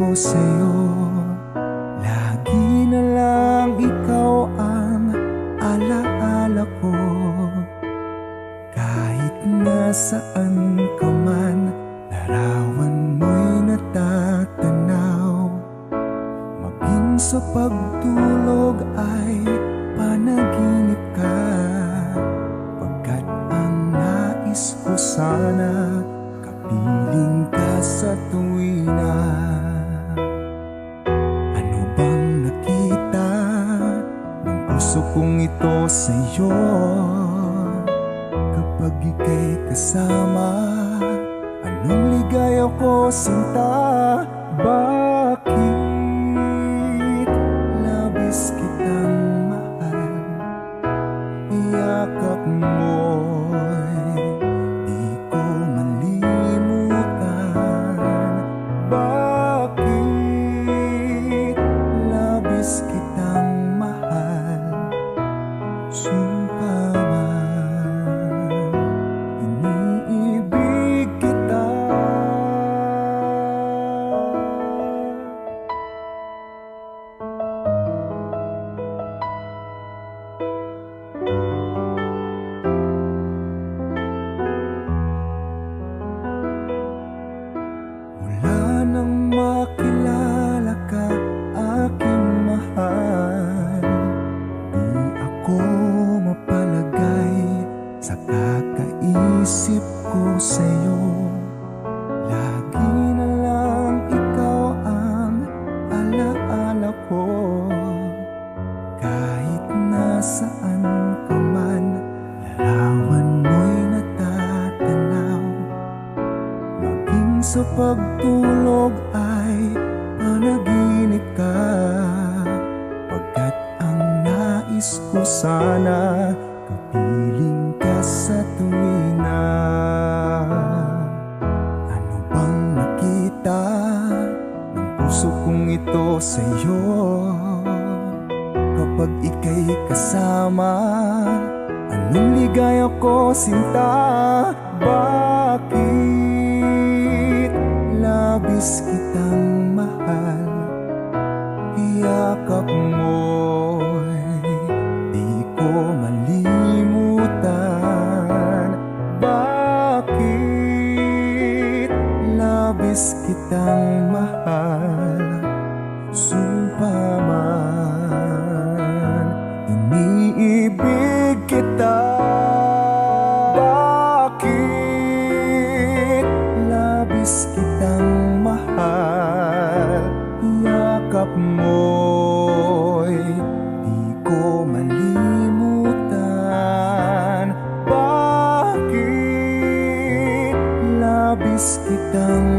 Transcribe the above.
ito sa'yo. Lagi na lang ikaw ang alaala ko. Kahit nasaan ka man, larawan mo'y natatanaw. Maging sa pagtulog ay panaginip ka, pagkat ang nais ko sana kapiling ka sa tuwina. Ano bang nakita ng puso kong ito sa'yo? Kapag ika'y kasama, anong ligaya ko sinta? Bakit labis kitang mahal? Iyakap mo'y di ko malimutan. Bakit labis kitang mahal? Sumpa man, iniibig kita. Mula nang makilala ka, aking mahal, di ako mapalagay sa kakaisip ko sa'yo. Lagi na lang ikaw ang alaala ko. Kahit nasaan ka man, larawan mo'y natatanaw. Maging sa pagtulog ay panaginip ka, pagkat ang nais ko sana kapiling ka sa tuwina. Ano bang nakita ng puso kong ito sa'yo? Kapag ika'y kasama, anong ligaya ko sinta? Bakit labis kitang mahal? Iyakap mo'y di ko malimutan. Bakit labis kitang mahal? Sumpa man, iniibig kita. Bakit labis kitang mahal? Iyakap mo'y di ko malimutan. Bakit labis kitang